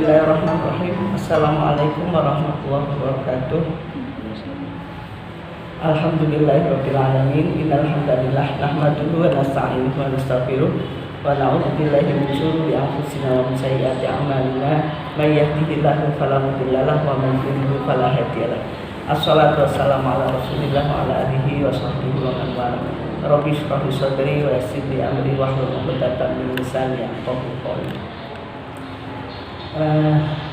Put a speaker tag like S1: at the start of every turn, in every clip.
S1: Bismillahirrahmanirrahim. Assalamualaikum warahmatullahi wabarakatuh. Alhamdulillahirabbil alamin. Innal hamdalillah nahmaduhu wa nasta'inuhu wa nastaghfiruh wa na'udzu billahi min shururi anfusina wa min sayyiati a'malina. May yahdihillahu fala mudilla lahu wa may yudlil fala hadiya lahu. Assalatu wassalamu ala Rasulillah wa ala alihi wa sahbihi wa man wala. Rabbi shrah li sadri wa yassir li amri wahlul 'uqdatam min lisani yafqahu qawli.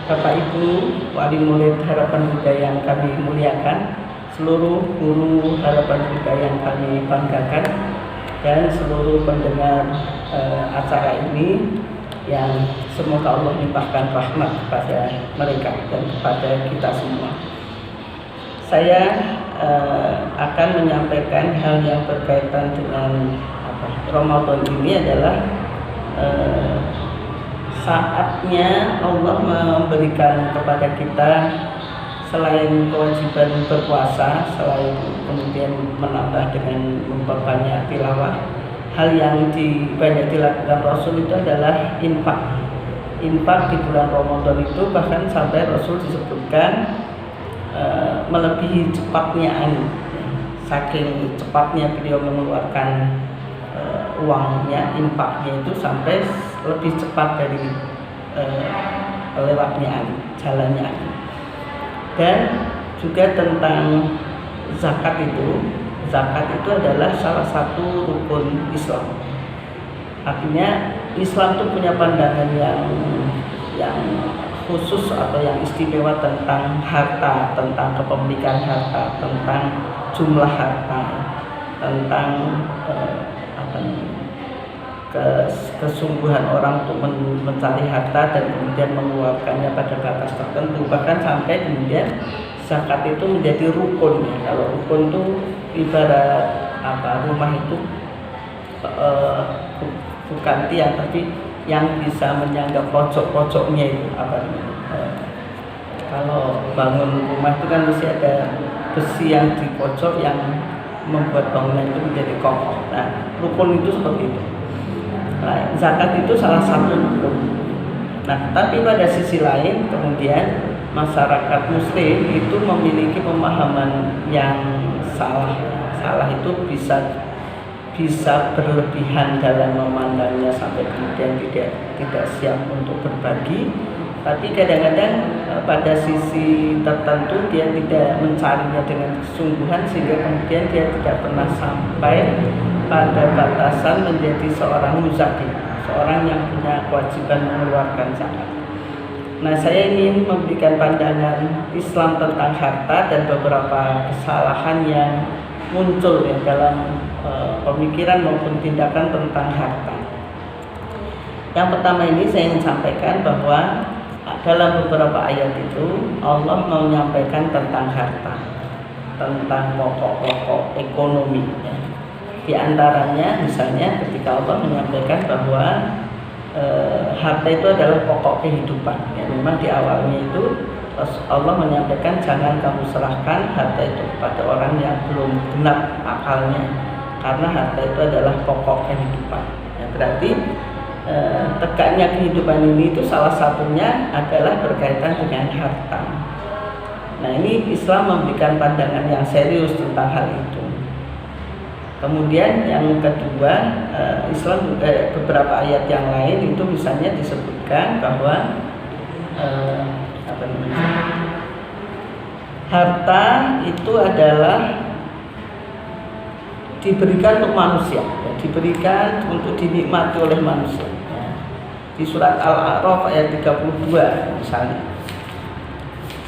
S1: Bapak Ibu wali murid Harapan Bunda yang kami muliakan, seluruh guru Harapan Bunda yang kami banggakan, dan seluruh pendengar acara ini yang semoga Allah limpahkan rahmat kepada mereka dan kepada kita semua. Saya akan menyampaikan hal yang berkaitan dengan Ramadan ini adalah saatnya Allah memberikan kepada kita selain kewajiban berpuasa, selain kemudian menambah dengan memperbanyak tilawah, hal yang banyak dilakukan Rasul itu adalah infak. Infak di bulan Ramadan itu bahkan sampai Rasul disebutkan melebihi cepatnya angin. Saking cepatnya beliau mengeluarkan uangnya, infaknya itu sampai lebih cepat dari lewatnya angin, jalannya angin. Dan juga tentang zakat itu adalah salah satu rukun Islam. Artinya Islam itu punya pandangan yang khusus atau yang istimewa tentang harta, tentang kepemilikan harta, tentang jumlah harta, tentang kesungguhan orang untuk mencari harta dan kemudian mengeluarkannya pada batas tertentu. Bahkan sampai kemudian zakat itu menjadi rukun. Kalau rukun itu ibarat rumah itu bukan tiang tapi yang bisa menyangga pojok-pojoknya itu kalau bangun rumah itu kan mesti ada besi yang di pojok yang membuat bangunan itu menjadi kokoh. Nah, rukun itu seperti itu. Nah, zakat itu salah satu rukun. Nah, tapi pada sisi lain kemudian masyarakat Muslim itu memiliki pemahaman yang salah. Salah itu bisa berlebihan dalam memandangnya sampai kemudian tidak siap untuk berbagi. Tapi kadang-kadang pada sisi tertentu dia tidak mencarinya dengan kesungguhan sehingga kemudian dia tidak pernah sampai pada batasan menjadi seorang muzaki, seorang yang punya kewajiban mengeluarkan zakat. Nah, saya ingin memberikan pandangan Islam tentang harta dan beberapa kesalahan yang muncul dalam pemikiran maupun tindakan tentang harta. Yang pertama ini saya ingin sampaikan bahwa dalam beberapa ayat itu Allah menyampaikan tentang harta, tentang pokok-pokok ekonomi. Di antaranya misalnya ketika Allah menyampaikan bahwa harta itu adalah pokok kehidupan. Memang di awalnya itu Allah menyampaikan jangan kamu serahkan harta itu kepada orang yang belum genap akalnya, karena harta itu adalah pokok kehidupan. Berarti tegaknya kehidupan ini itu salah satunya adalah berkaitan dengan harta. Nah, ini Islam memberikan pandangan yang serius tentang hal itu. Kemudian yang kedua, Islam beberapa ayat yang lain itu misalnya disebutkan bahwa harta itu adalah diberikan untuk manusia, diberikan untuk dinikmati oleh manusia. Di surat Al-A'raf ayat 32 misalnya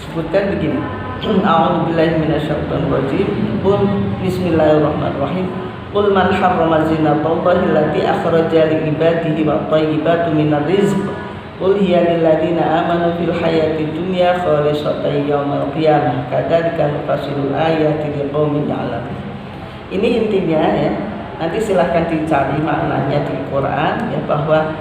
S1: sebutkan begini, A'udzubillahi minasyaitonir rajim. Bismillahirrahmanirrahim. Qul man harrama zinatallahi allati akhraja li ibadihi wat thayyibatu minar rizq. Qul hiya lil ladzina amanu fil hayatid dunya khalisatan yaumil qiyamah. Kadzalika nufasilul ayati liqaumin ya'lamun. Ini intinya nanti silahkan dicari maknanya di Quran bahwa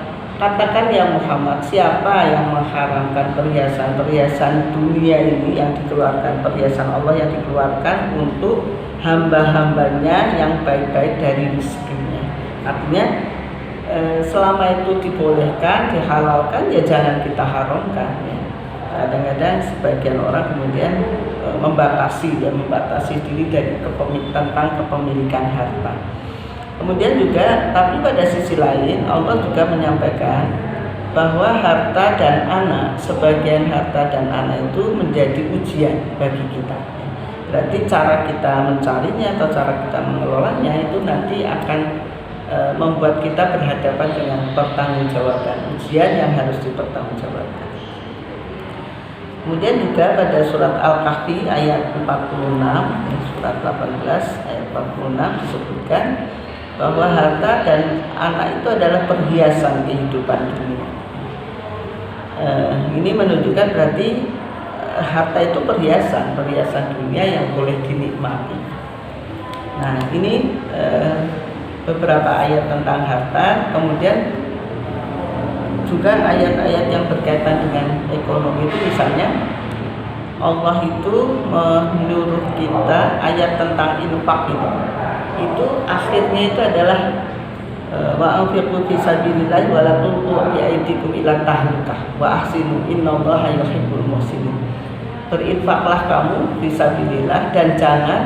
S1: katakan ya Muhammad, siapa yang mengharamkan perhiasan dunia ini yang dikeluarkan, perhiasan Allah yang dikeluarkan untuk hamba-hambanya yang baik-baik dari rezekinya. Artinya selama itu dibolehkan, dihalalkan, ya jangan kita haramkan ya. Kadang-kadang sebagian orang kemudian membatasi diri dari tentang kepemilikan harta. Kemudian juga, tapi pada sisi lain Allah juga menyampaikan bahwa harta dan anak, sebagian harta dan anak itu menjadi ujian bagi kita. Berarti cara kita mencarinya atau cara kita mengelolanya itu nanti akan membuat kita berhadapan dengan pertanggungjawaban, ujian yang harus dipertanggungjawabkan. Kemudian juga pada surat Al-Kahfi ayat 46, surat 18 ayat 46 disebutkan bahwa harta dan anak itu adalah perhiasan kehidupan dunia. Ini menunjukkan berarti harta itu perhiasan dunia yang boleh dinikmati. Nah, ini beberapa ayat tentang harta. Kemudian juga ayat-ayat yang berkaitan dengan ekonomi itu, misalnya Allah itu menyuruh kita, ayat tentang infak itu akhirnya itu adalah wa anfiqu fi sabilillah wa la tulqu bi aydikum ila tahlukah wa ahsinu innallaha yuhibbul muhsinin. Berinfaklah kamu fi sabilillah dan jangan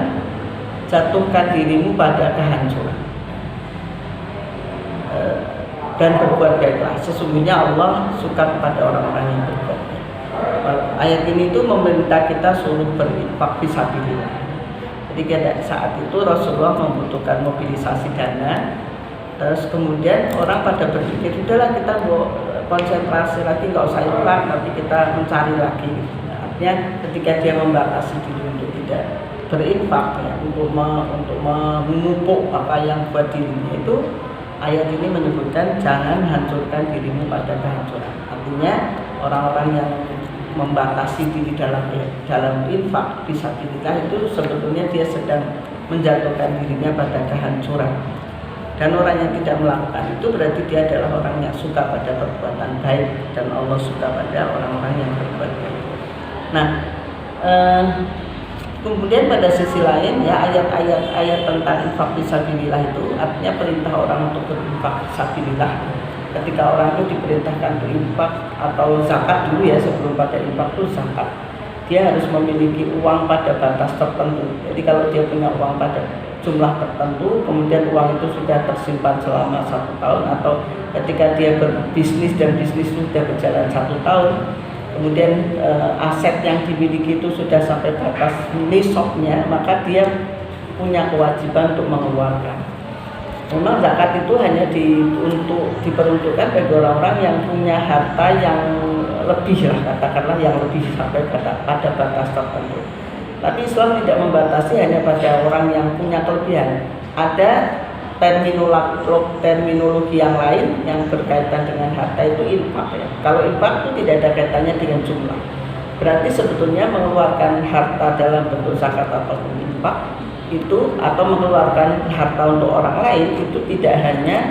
S1: jatuhkan dirimu pada kehancuran. Dan berbuat baiklah, sesungguhnya Allah suka kepada orang-orang yang berbuat baik. Ayat ini tuh meminta kita suruh berinfak fisabilillah. Jadi pada saat itu Rasulullah membutuhkan mobilisasi dana, terus kemudian orang pada berpikir udahlah kita mau konsentrasi lagi, nggak usah infak, tapi kita mencari lagi. Artinya ketika dia membatasi diri untuk tidak berinfak ya, untuk memupuk apa yang buat dirinya itu, ayat ini menyebutkan jangan hancurkan dirimu pada kehancuran. Artinya orang-orang yang membatasi diri dalam infak fisabilillah itu sebetulnya dia sedang menjatuhkan dirinya pada kehancuran. Dan orang yang tidak melakukan itu berarti dia adalah orang yang suka pada perbuatan baik, dan Allah suka pada orang-orang yang berbuat baik. Nah, kemudian pada sisi lain ya, ayat tentang infak fisabilillah itu artinya perintah orang untuk berinfak fisabilillah. Ketika orang itu diperintahkan berinfak atau zakat dulu ya, sebelum pada infak itu zakat, dia harus memiliki uang pada batas tertentu. Jadi kalau dia punya uang pada jumlah tertentu, kemudian uang itu sudah tersimpan selama 1 tahun, atau ketika dia berbisnis dan bisnis sudah berjalan 1 tahun, kemudian aset yang dimiliki itu sudah sampai batas nisabnya, maka dia punya kewajiban untuk mengeluarkan. Memang zakat itu hanya diperuntukkan bagi orang-orang yang punya harta yang lebih lah, katakanlah yang lebih sampai pada batas tertentu. Tapi Islam tidak membatasi hanya pada orang yang punya kelebihan. Ada terminologi yang lain yang berkaitan dengan harta itu infak ya. Kalau infak itu tidak ada kaitannya dengan jumlah. Berarti sebetulnya mengeluarkan harta dalam bentuk zakat ataupun infak itu, atau mengeluarkan harta untuk orang lain itu tidak hanya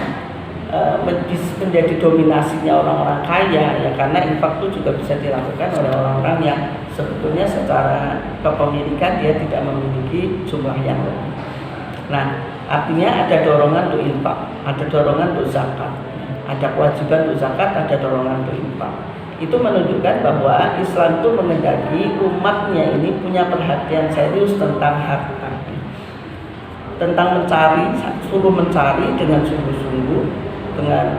S1: menjadi dominasinya orang-orang kaya ya, karena infak itu juga bisa dilakukan oleh orang-orang yang sebetulnya secara kepemilikan dia tidak memiliki jumlah yang lebih. Nah, artinya ada dorongan untuk infak, ada dorongan untuk zakat, ada kewajiban untuk zakat, ada dorongan untuk infak. Itu menunjukkan bahwa Islam itu menghendaki umatnya ini punya perhatian serius tentang harta, tentang suruh mencari dengan sungguh-sungguh, dengan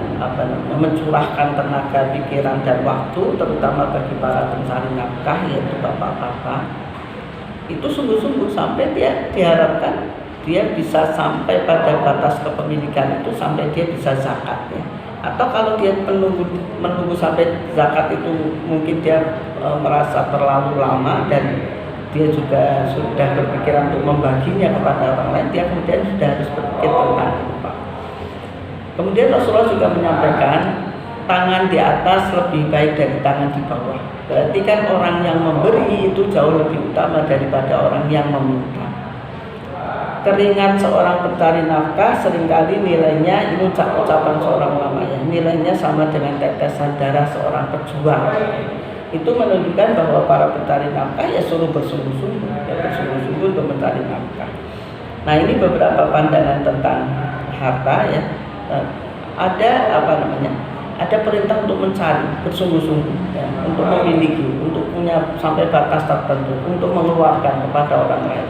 S1: mencurahkan tenaga, pikiran dan waktu, terutama bagi para pencari nafkah yaitu bapak-bapak. Itu sungguh-sungguh sampai dia diharapkan dia bisa sampai pada batas kepemilikan itu, sampai dia bisa zakat ya. Atau kalau dia menunggu sampai zakat itu mungkin dia merasa terlalu lama dan dia juga sudah berpikiran untuk membaginya kepada orang lain, dia kemudian sudah harus berpikir tentang infak. Kemudian Rasulullah juga menyampaikan tangan di atas lebih baik dari tangan di bawah. Berarti kan orang yang memberi itu jauh lebih utama daripada orang yang meminta. Keringat seorang pencari nafkah seringkali nilainya, ini ucapan seorang ulama ya, nilainya sama dengan tetesan darah seorang pejuang. Itu menunjukkan bahwa para pencari nafkah ya suruh bersungguh-sungguh untuk mencari nafkah. Nah, ini beberapa pandangan tentang harta ya. ada ada perintah untuk mencari bersungguh-sungguh, ya, untuk memiliki, untuk punya sampai batas tertentu, untuk mengeluarkan kepada orang lain,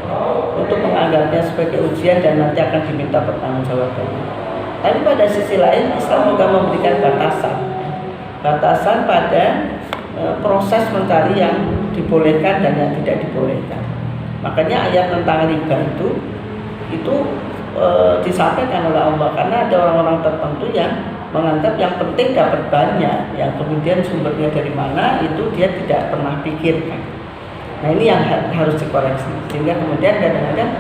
S1: untuk menganggapnya sebagai ujian dan nanti akan diminta pertanggungjawabannya. Tapi pada sisi lain Islam juga memberikan batasan pada proses mencari yang dibolehkan dan yang tidak dibolehkan. Makanya ayat tentang riba itu disampaikan oleh Allah, karena ada orang-orang tertentu yang menganggap yang penting dapat banyak, yang kemudian sumbernya dari mana itu dia tidak pernah pikirkan. Nah ini yang harus dikoreksi, sehingga kemudian kadang-kadang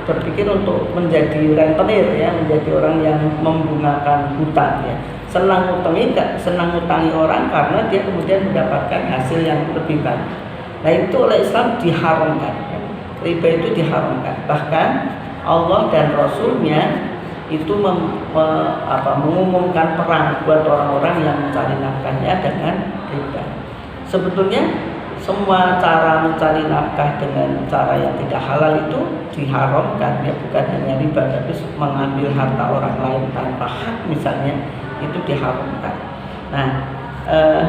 S1: berpikir untuk menjadi rentenir, ya, menjadi orang yang membungakan hutang, ya, senang ngutangi orang karena dia kemudian mendapatkan hasil yang lebih banyak. Nah itu oleh Islam diharamkan, riba itu diharamkan. Bahkan Allah dan Rasulnya itu mengumumkan perang buat orang-orang yang mencari nafkahnya dengan riba. Sebetulnya semua cara mencari nafkah dengan cara yang tidak halal itu diharamkan, ya, bukan hanya riba, tapi mengambil harta orang lain tanpa hak misalnya itu diharamkan. Nah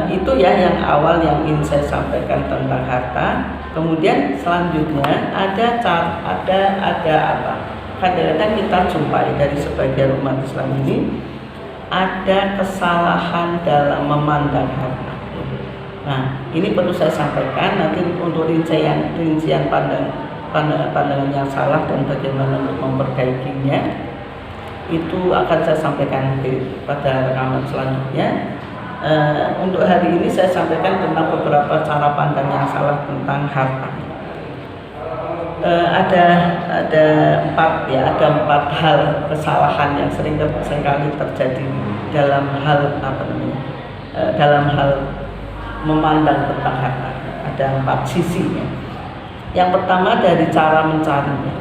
S1: itu ya yang awal yang ingin saya sampaikan tentang harta. Kemudian selanjutnya ada apa? Kadang-kadang kita jumpai dari sebagian umat Islam ini ada kesalahan dalam memandang harta. Nah, ini perlu saya sampaikan nanti untuk rincian pandangan yang salah dan bagaimana untuk memperbaikinya itu akan saya sampaikan pada rekaman selanjutnya. Untuk hari ini saya sampaikan tentang beberapa cara pandang yang salah tentang harta. Ada empat hal kesalahan yang seringkali terjadi dalam hal dalam hal memandang tentang harta. Ada 4 sisinya. Yang pertama dari cara mencarinya.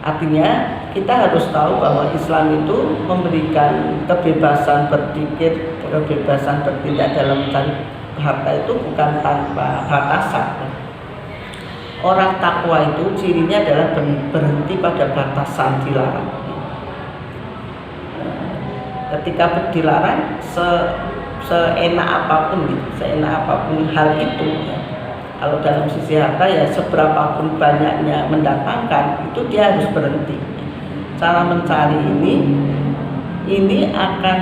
S1: Artinya kita harus tahu bahwa Islam itu memberikan kebebasan berpikir, kebebasan bertindak dalam mencari harta itu bukan tanpa batasan. Orang takwa itu cirinya adalah berhenti pada batasan dilarang. Ketika dilarang seenak apapun hal itu, ya. Kalau dalam sisi harta ya seberapapun banyaknya mendatangkan itu dia harus berhenti. Cara mencari ini akan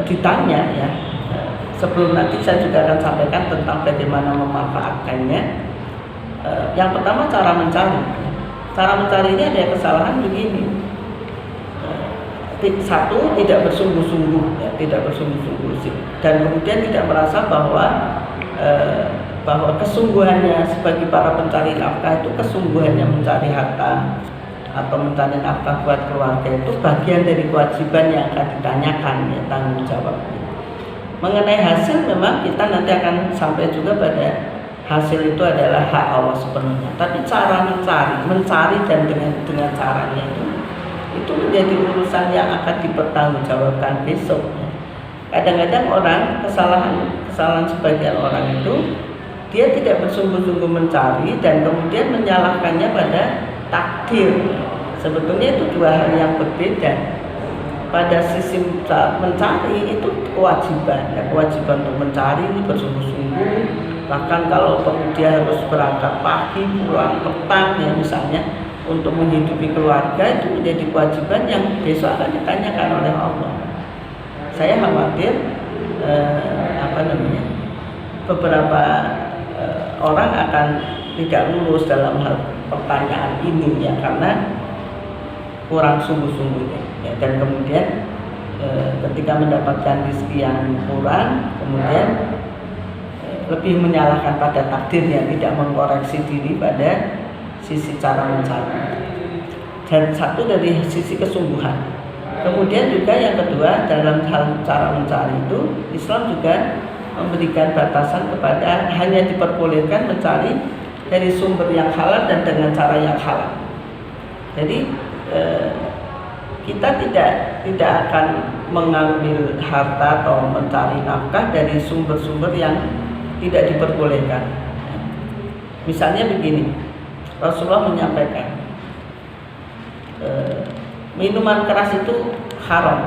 S1: ditanya, ya. Sebelum nanti saya juga akan sampaikan tentang bagaimana memanfaatkannya. Yang pertama cara mencari. Cara mencari ini ada kesalahan begini. Satu, tidak bersungguh-sungguh, ya, dan kemudian tidak merasa bahwa kesungguhannya sebagai para pencari nafkah itu kesungguhannya mencari harta atau mencari nafkah buat keluarga itu bagian dari kewajiban yang akan ditanyakan, ya, tanggung jawabnya. Mengenai hasil memang kita nanti akan sampai juga pada hasil itu adalah hak Allah sepenuhnya. Tapi cara mencari dan dengan caranya itu menjadi urusan yang akan dipertanggungjawabkan besok. Kadang-kadang kesalahan sebagian orang itu dia tidak bersungguh-sungguh mencari dan kemudian menyalahkannya pada takdir. Sebetulnya itu dua hal yang berbeda. Pada sisi mencari itu kewajiban, ya, kewajiban untuk mencari bersungguh-sungguh. Bahkan kalau perlu dia harus berangkat pagi, pulang petang, ya, misalnya untuk menghidupi keluarga, itu menjadi kewajiban yang besok akan ditanyakan oleh Allah. Saya khawatir beberapa orang akan tidak lulus dalam hal pertanyaan ini, ya, karena kurang sungguh-sungguhnya, ya, dan kemudian ketika mendapatkan rezeki yang kurang, kemudian lebih menyalahkan pada takdirnya, tidak mengkoreksi diri pada sisi cara mencari. Dan satu dari sisi kesungguhan. Kemudian juga yang kedua, dalam hal cara mencari itu Islam juga memberikan batasan kepada hanya diperbolehkan mencari dari sumber yang halal dan dengan cara yang halal. Jadi kita tidak akan mengambil harta atau mencari nafkah dari sumber-sumber yang tidak diperbolehkan. Misalnya begini, Rasulullah menyampaikan minuman keras itu haram.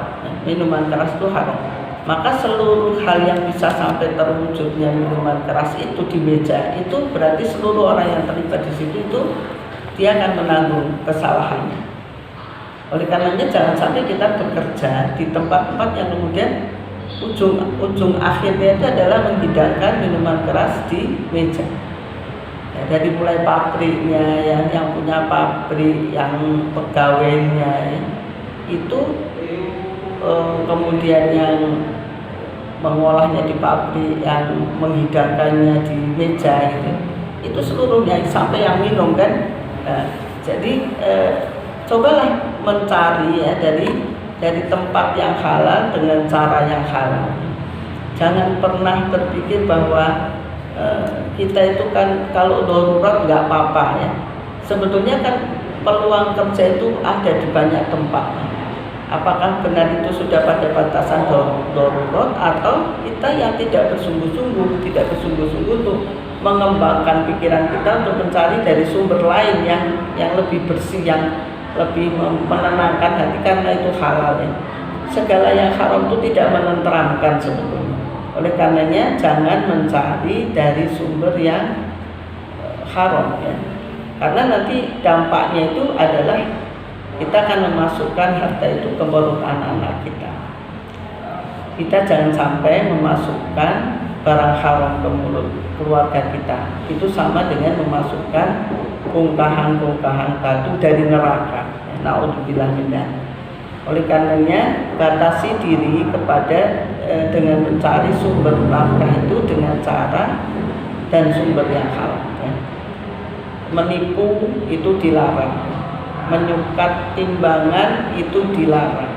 S1: Minuman keras itu haram. Maka seluruh hal yang bisa sampai terwujudnya minuman keras itu di meja, itu berarti seluruh orang yang terlibat di situ itu dia akan menanggung kesalahannya. Oleh karenanya jangan sampai kita bekerja di tempat-tempat yang kemudian ujung akhirnya itu adalah menghidangkan minuman keras di meja. Ya, dari mulai pabriknya, yang punya pabrik, yang pegawainya, itu kemudian yang mengolahnya di pabrik, yang menghidangkannya di meja, itu seluruhnya sampai yang minum kan. Jadi cobalah mencari ya dari tempat yang halal dengan cara yang halal. Jangan pernah berpikir bahwa kita itu kan kalau darurat nggak apa-apa ya. Sebetulnya kan peluang kerja itu ada di banyak tempat. Apakah benar itu sudah pada batasan darurat atau kita yang tidak bersungguh-sungguh untuk mengembangkan pikiran kita untuk mencari dari sumber lain yang lebih bersih, yang lebih menenangkan hati karena itu halal ya. Segala yang haram itu tidak menenteramkan sebetulnya. Oleh karenanya jangan mencari dari sumber yang haram ya. Karena nanti dampaknya itu adalah kita akan memasukkan harta itu ke perut anak-anak kita. Kita jangan sampai memasukkan barang haram ke mulut keluarga kita. Itu sama dengan memasukkan bongkahan-bongkahan batu dari neraka. Naudzubillah minzalik. Oleh karenanya batasi diri kepada dengan mencari sumber nafkah itu dengan cara dan sumber yang halal. Ya. Menipu itu dilarang, menyukat timbangan itu dilarang,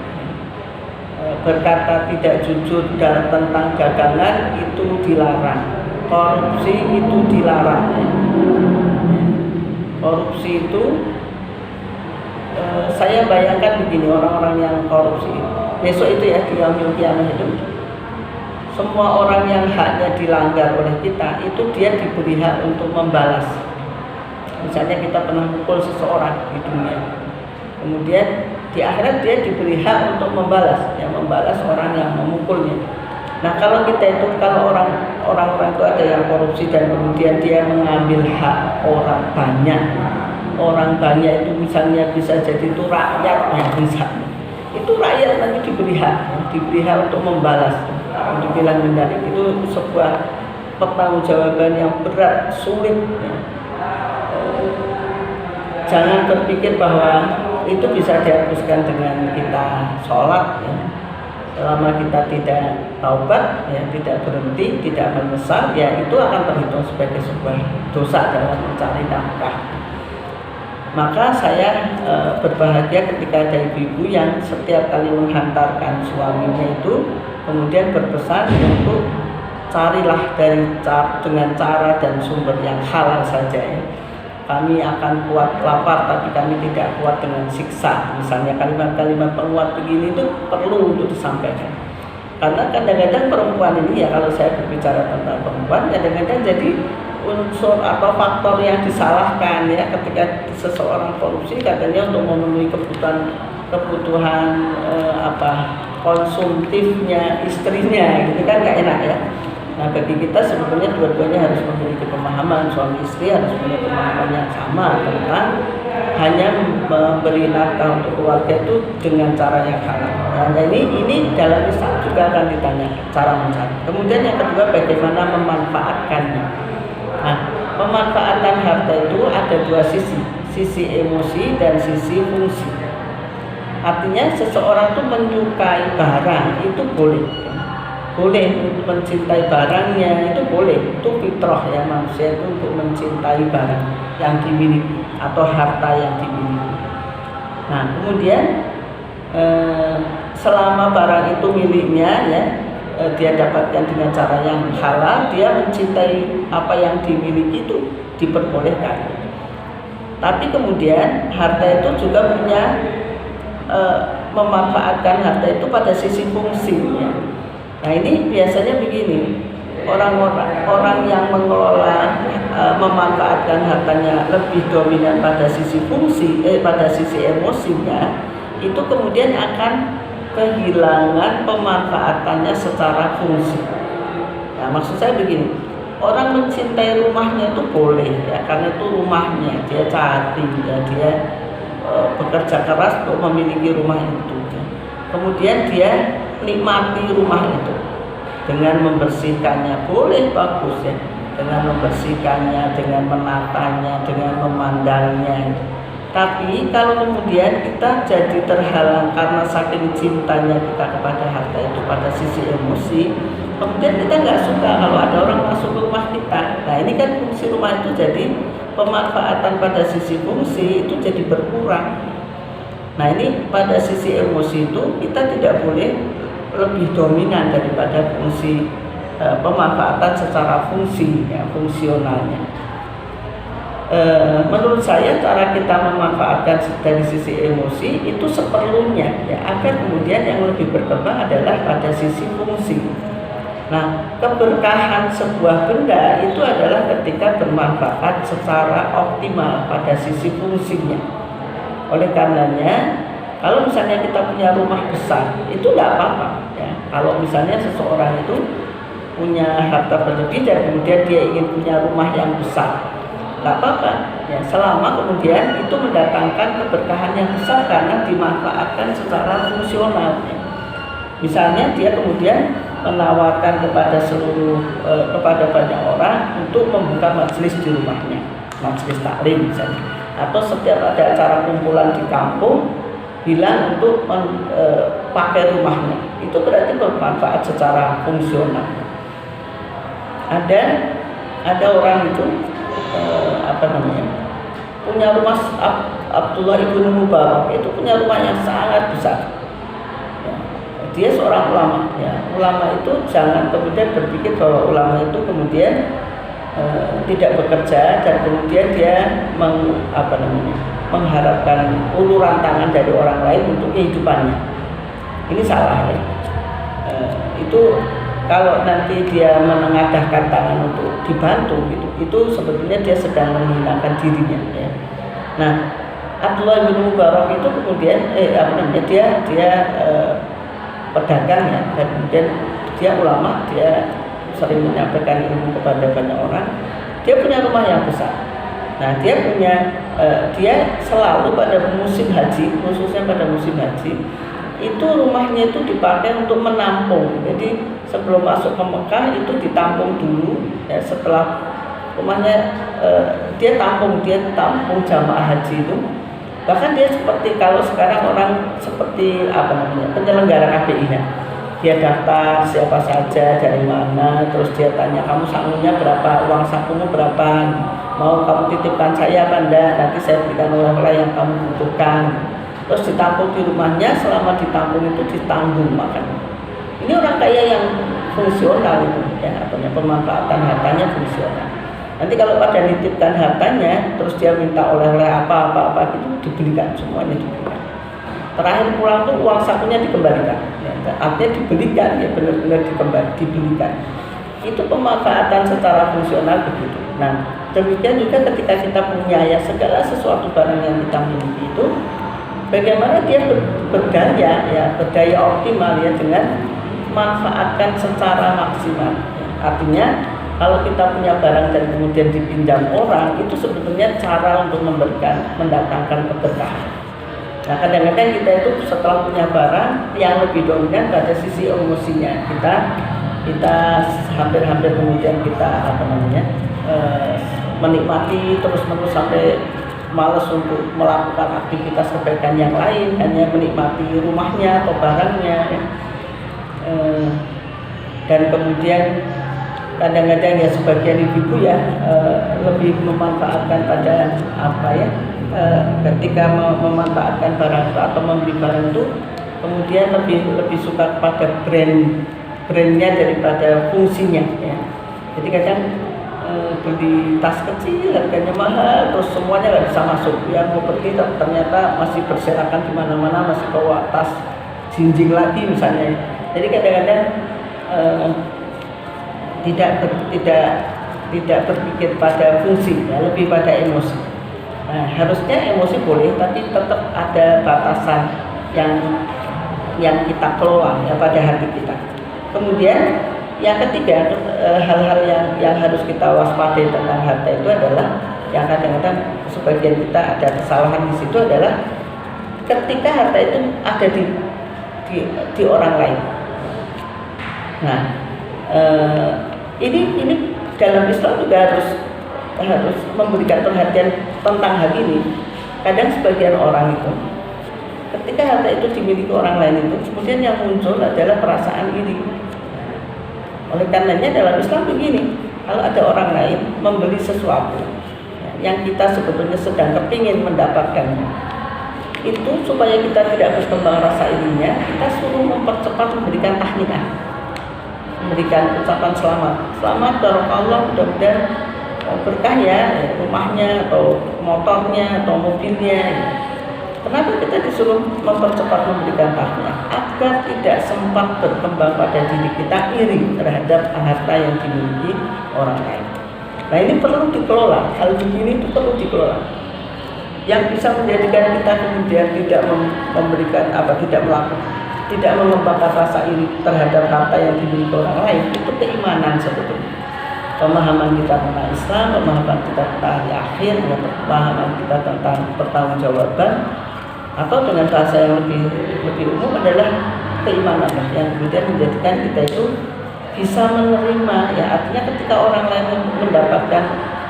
S1: berkata tidak jujur dan tentang dagangan itu dilarang, korupsi itu dilarang. Korupsi itu saya bayangkan begini, orang-orang yang korupsi besok itu ya di yaumul qiyamah itu, semua orang yang haknya dilanggar oleh kita itu dia diberi hak untuk membalas. Misalnya kita pernah mukul seseorang di dunia, kemudian di akhirat dia diberi hak untuk membalas, membalas orang yang memukulnya. Nah kalau kita itu, kalau orang-orang itu ada yang korupsi dan kemudian dia mengambil hak orang banyak itu misalnya bisa jadi itu rakyatnya misalnya, itu rakyat nanti diberi hak untuk membalas, untuk bilang mendarik. Itu sebuah pertanggungjawaban yang berat, sulit ya. Jangan berpikir bahwa itu bisa dihapuskan dengan kita sholat ya. Selama kita tidak taubat ya, tidak berhenti, tidak menyesal ya, itu akan terhitung sebagai sebuah dosa dalam mencari nafkah. Maka saya berbahagia ketika ada ibu-ibu yang setiap kali menghantarkan suaminya itu kemudian berpesan untuk carilah dengan cara dan sumber yang halal saja ya. Kami akan kuat lapar tapi kami tidak kuat dengan siksa. Misalnya kalimat-kalimat penguat begini itu perlu untuk disampaikan. Karena kadang-kadang perempuan ini ya, kalau saya berbicara tentang perempuan, kadang-kadang jadi unsur atau faktor yang disalahkan ya ketika seseorang korupsi, katanya untuk memenuhi kebutuhan konsumtifnya istrinya, gitu kan nggak enak ya. Nah bagi kita sebetulnya dua-duanya harus memiliki pemahaman, suami istri harus punya pemahaman yang sama tentang hanya memberi nafkah untuk keluarga itu dengan cara yang halal. Nah ini dalam Islam juga akan ditanyakan cara mencari. Kemudian yang kedua, bagaimana memanfaatkannya. Nah pemanfaatan harta itu ada dua sisi emosi dan sisi fungsi. Artinya seseorang itu menyukai barang itu boleh mencintai barangnya, itu boleh, itu fitrah ya, manusia itu untuk mencintai barang yang dimiliki atau harta yang dimiliki. Nah kemudian selama barang itu miliknya ya, dia dapatkan dengan cara yang halal, dia mencintai apa yang dimiliki itu diperbolehkan. Tapi kemudian harta itu juga punya memanfaatkan harta itu pada sisi fungsinya. Nah ini biasanya begini, orang yang mengelola memanfaatkan hartanya lebih dominan pada sisi fungsi, pada sisi emosinya, itu kemudian akan kehilangan pemanfaatannya secara fungsi. Nah, maksud saya begini, orang mencintai rumahnya itu boleh ya, karena itu rumahnya, dia cari ya, dia bekerja keras untuk memiliki rumah itu ya. Kemudian dia nikmati rumah itu dengan membersihkannya, boleh, bagus ya, dengan membersihkannya, dengan menatanya, dengan memandangnya. Tapi kalau kemudian kita jadi terhalang karena saking cintanya kita kepada harta itu pada sisi emosi, kemudian kita nggak suka kalau ada orang masuk ke rumah kita. Nah ini kan fungsi rumah itu jadi pemanfaatan pada sisi fungsi itu jadi berkurang. Nah ini pada sisi emosi itu kita tidak boleh lebih dominan daripada fungsi pemanfaatan secara fungsi ya, fungsionalnya. Menurut saya cara kita memanfaatkan dari sisi emosi itu seperlunya ya, agar kemudian yang lebih berkembang adalah pada sisi fungsi. Nah, keberkahan sebuah benda itu adalah ketika bermanfaat secara optimal pada sisi fungsinya. Oleh karenanya, kalau misalnya kita punya rumah besar, itu tidak apa-apa ya. Kalau misalnya seseorang itu punya harta berlebih dan kemudian dia ingin punya rumah yang besar, nggak apa-apa ya, selama kemudian itu mendatangkan keberkahan yang besar karena dimanfaatkan secara fungsional ya. Misalnya dia kemudian menawarkan kepada kepada banyak orang untuk membuka majelis di rumahnya, majelis taklim misalnya, atau setiap ada acara kumpulan di kampung bilang untuk pakai rumahnya, itu berarti bermanfaat secara fungsional. Ada orang itu punya rumah, Abdullah ibn Mubarak itu punya rumah yang sangat besar ya. Dia seorang ulama ya. Ulama itu jangan kemudian berpikir bahwa ulama itu kemudian tidak bekerja dan kemudian dia mengharapkan uluran tangan dari orang lain untuk kehidupannya. Ini salah ya. Itu kalau nanti dia menengadahkan tangan untuk dibantu gitu, itu sebetulnya dia sedang menghinakan dirinya ya. Nah, Abdullah bin Mubarak itu kemudian dia pedagang ya, dan kemudian dia ulama, dia sering menyampaikan ilmu kepada banyak orang. Dia punya rumah yang besar. Nah, dia selalu pada musim haji, khususnya pada musim haji, itu rumahnya itu dipakai untuk menampung. Jadi sebelum masuk ke Mekah itu ditampung dulu ya, setelah rumahnya dia tampung jamaah haji itu. Bahkan dia seperti kalau sekarang orang seperti penyelenggara KPI ya. Dia daftar siapa saja, dari mana, terus dia tanya kamu sangunya berapa, uang sakumu berapa, mau kamu titipkan saya apa enggak, nanti saya berikan oleh-oleh yang kamu butuhkan. Terus ditampung di rumahnya, selama ditampung itu ditanggung makan. Ini orang kaya yang fungsional itu ya, pemanfaatan hartanya fungsional. Nanti kalau pada nitipkan hartanya, terus dia minta oleh-oleh apa gitu, dibelikan, semuanya dibelikan. Terakhir pulang tuh uang sakunya dikembalikan ya, artinya dibelikan ya, benar-benar dibelikan. Itu pemanfaatan secara fungsional begitu. Nah, demikian juga ketika kita punya ya segala sesuatu barang yang kita miliki itu, bagaimana dia berdaya optimal ya, dengan manfaatkan secara maksimal ya. Artinya kalau kita punya barang dan kemudian dipinjam orang, itu sebetulnya cara untuk mendatangkan keberkahan. Nah, kadang-kadang kita itu setelah punya barang yang lebih dominan pada sisi emosinya, kita hampir kemudian kita menikmati terus-menerus sampai malas untuk melakukan aktivitas kebaikan yang lain, hanya menikmati rumahnya atau barangnya ya. Dan kemudian kadang-kadang ya sebagian ibu ya lebih memanfaatkan pada ketika memanfaatkan barang itu atau membeli barang itu, kemudian lebih suka pada brandnya daripada fungsinya ya. Jadi kadang beli tas kecil harganya mahal, terus semuanya nggak bisa masuk. Yang mau pergi ternyata masih berserakan di mana-mana, masih bawa tas jinjing lagi misalnya. Jadi kadang-kadang tidak berpikir pada fungsi ya, lebih pada emosi. Nah, harusnya emosi boleh, tapi tetap ada batasan yang yang kita kelola ya pada hati kita. Kemudian yang ketiga, hal-hal yang harus kita waspadai tentang harta itu adalah yang kadang-kadang sebagian kita ada kesalahan di situ adalah ketika harta itu ada di orang lain. Nah, ini dalam Islam juga harus memberikan perhatian tentang hal ini. Kadang sebagian orang itu ketika harta itu dimiliki orang lain itu kemudian yang muncul adalah perasaan iri. Oleh karenanya dalam Islam begini, kalau ada orang lain membeli sesuatu yang kita sebetulnya sedang kepingin mendapatkannya, itu supaya kita tidak berkembang rasa irinya, kita suruh mempercepat memberikan tahniah, memberikan ucapan selamat barakallah, mudah-mudahan berkah ya rumahnya atau motornya atau mobilnya. Kenapa kita disuruh mempercepat memberikan tahniah? Agar tidak sempat berkembang pada diri kita iri terhadap harta yang dimiliki orang lain. Nah, ini perlu dikelola. Hal begini itu perlu dikelola. Yang bisa menjadikan kita kemudian tidak memberikan tidak mengembangkan rasa iri terhadap harta yang dimiliki orang lain itu keimanan sebetulnya. Pemahaman kita tentang Islam, pemahaman kita tentang hari akhir, pemahaman kita tentang pertanggungjawaban, atau dengan bahasa yang lebih umum adalah keimanan yang kemudian menjadikan kita itu bisa menerima, ya artinya ketika orang lain mendapatkan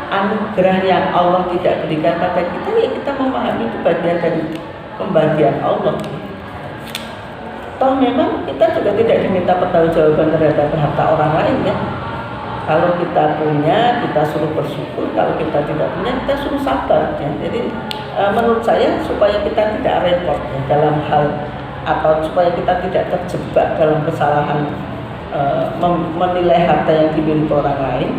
S1: anugerah yang Allah tidak berikan pada kita, ya kita memahami itu bagian dari pembagian Allah. Toh memang kita juga tidak diminta pertanggungjawaban terhadap harta orang lain ya. Kalau kita punya, kita suruh bersyukur. Kalau kita tidak punya, kita suruh sabar ya. Jadi menurut saya supaya kita tidak repot ya, dalam hal atau supaya kita tidak terjebak dalam kesalahan menilai harta yang dimiliki orang lain,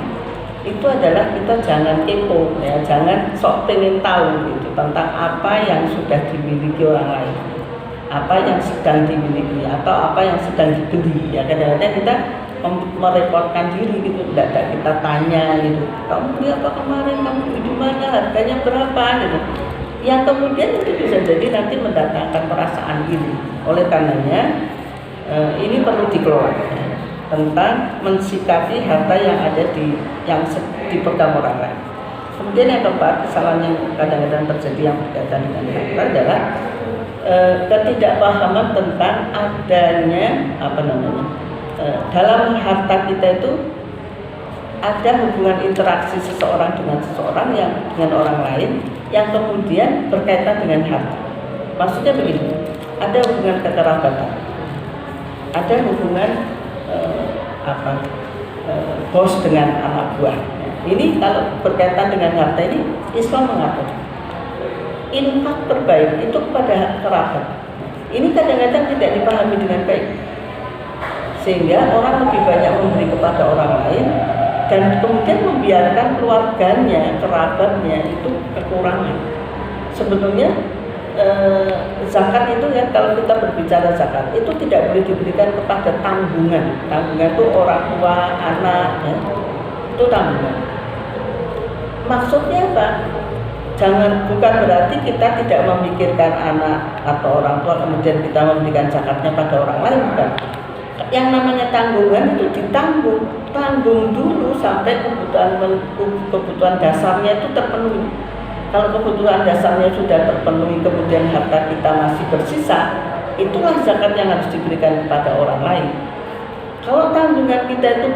S1: itu adalah kita jangan kepo ya, jangan sok pengen tahu gitu tentang apa yang sudah dimiliki orang lain, apa yang sedang dimiliki atau apa yang sedang dibeli ya. Kadang-kadang kita merepotkan diri gitu, tidak kita tanya gitu, kamu beli apa kemarin, kamu di mana, harganya berapa gitu. Yang kemudian itu bisa jadi nanti mendatangkan perasaan ini. Oleh karenanya ini perlu dikelola tentang mensikapi harta yang ada yang dipegang orang lain. Kemudian yang keempat, kesalahan yang kadang-kadang terjadi yang berkaitan dengan harta adalah ketidakpahaman tentang adanya dalam harta kita itu ada hubungan interaksi seseorang dengan seseorang yang dengan orang lain yang kemudian berkaitan dengan harta. Maksudnya begini, ada hubungan kekerabatan, ada hubungan bos dengan anak buah. Ini kalau berkaitan dengan harta ini Islam mengatur infak terbaik itu kepada kerabat. Ini kadang-kadang tidak dipahami dengan baik, sehingga orang lebih banyak memberi kepada orang lain dan kemudian membiarkan keluarganya, kerabatnya itu kekurangan. Sebetulnya zakat itu ya, kalau kita berbicara zakat itu tidak boleh diberikan kepada tanggungan. Tanggungan itu orang tua, anak ya, itu tanggungan. Maksudnya apa? Bukan berarti kita tidak memikirkan anak atau orang tua kemudian kita memberikan zakatnya pada orang lain, bukan. Yang namanya tanggungan itu tanggung dulu sampai kebutuhan dasarnya itu terpenuhi. Kalau kebutuhan dasarnya sudah terpenuhi kemudian harta kita masih bersisa, itulah zakat yang harus diberikan kepada orang lain. Kalau tanggungan kita itu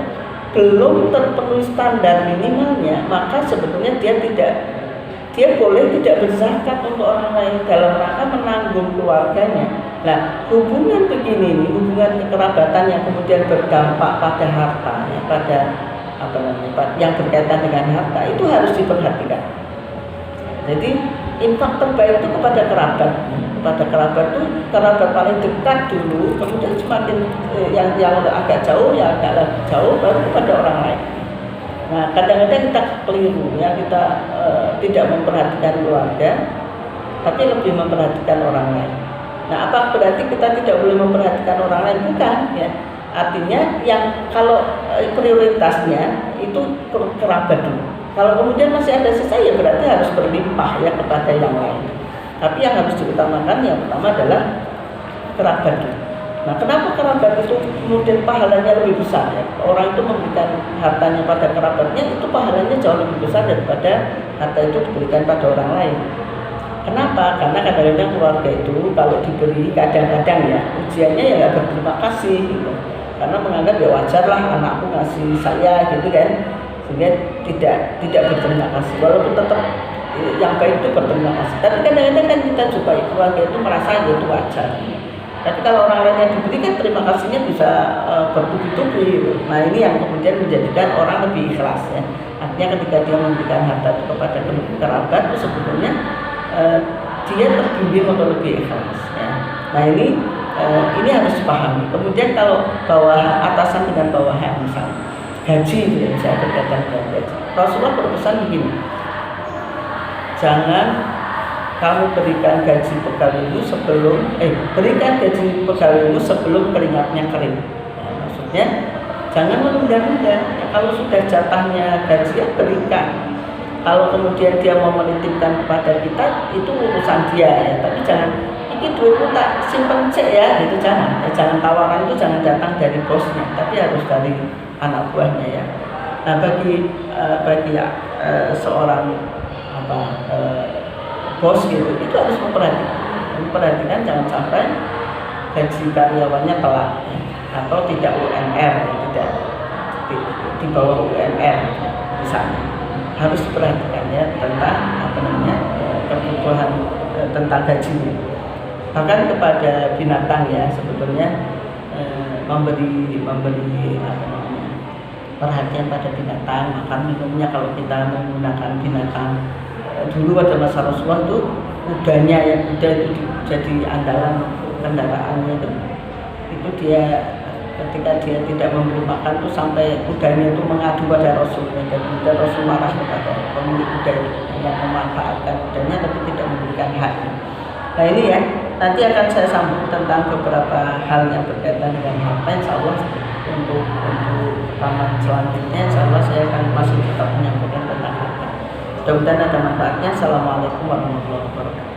S1: belum terpenuhi standar minimalnya, maka sebetulnya dia boleh tidak berzakat untuk orang lain dalam rangka menanggung keluarganya. Nah, hubungan begini ini, hubungan kekerabatan yang kemudian berdampak pada harta, ya, pada yang berkaitan dengan harta itu harus diperhatikan. Jadi infak terbaik itu kepada kerabat. Kepada kerabat itu kerabat paling dekat dulu, kemudian semakin yang agak jauh, ya agak jauh, baru kepada orang lain. Nah, kadang-kadang kita keliru ya, kita tidak memperhatikan keluarga, tapi lebih memperhatikan orang lain. Nah, apa berarti kita tidak boleh memperhatikan orang lain? Bukan ya. Artinya yang kalau prioritasnya itu kerabat dulu. Kalau kemudian masih ada sisa, ya berarti harus berlimpah ya kepada yang lain. Tapi yang harus diutamakan yang pertama adalah kerabat dulu. Nah, kenapa kerabat itu kemudian pahalanya lebih besar ya? Orang itu memberikan hartanya pada kerabatnya itu pahalanya jauh lebih besar daripada harta itu diberikan pada orang lain. Kenapa? Karena kadang-kadang keluarga itu kalau diberi kadang-kadang ya ujiannya ya nggak berterima kasih gitu. Karena menganggap ya wajar lah anakku ngasih saya gitu kan, sehingga tidak berterima kasih. Walaupun tetap yang baik itu berterima kasih. Tapi kadang-kadang kan kita juga keluarga itu merasa itu wajar. Tapi kalau orang lain yang diberi kan terima kasihnya bisa bertubi-tubi gitu. Nah ini yang kemudian menjadikan orang lebih ikhlas ya. Artinya ketika dia memberikan harta itu kepada kerabat itu sebetulnya dia terbimbing untuk lebih ikhlas ya. Nah ini harus dipahami. Kemudian kalau atasan dengan bawahan misalnya gaji itu ya, saya berkaitan dengan gaji. Rasulullah berpesan begini, jangan kamu berikan gaji pegawaimu berikan gaji pegawaimu sebelum keringatnya kering. Ya, maksudnya jangan menunda-nunda. Ya, kalau sudah jatahnya gaji ya berikan. Kalau kemudian dia mau menitipkan kepada kita itu urusan dia ya. Tapi jangan ini duitmu tak simpen cek ya, gitu jangan. Ya, jangan tawaran itu jangan datang dari bosnya, tapi harus dari anak buahnya ya. Nah bagi seorang bos gitu, itu harus memperhatikan jangan sampai gaji karyawannya telat ya, atau tidak UMR, tidak di bawah UMR misalnya. Harus diperhatikan ya tentang kebutuhan tentang gajinya. Bahkan kepada binatang ya sebetulnya memberi perhatian pada binatang, makan minumnya kalau kita menggunakan binatang. Dulu pada masa Rasulullah itu kudanya ya, kuda itu jadi andalan kendaraannya itu dia ketika dia tidak memberi makan tuh sampai kudanya itu mengadu pada Rasul dan kemudian Rasul marah kepada pemilik kuda itu yang memanfaatkan kudanya tapi tidak memberikan haknya. Nah ini ya nanti akan saya sambung tentang beberapa hal yang berkaitan dengan harta. Insyaallah untuk ramalan selanjutnya insyaallah saya akan masih tetap menyampaikan tentang harta. Mudah-mudahan ada manfaatnya. Assalamualaikum warahmatullahi wabarakatuh.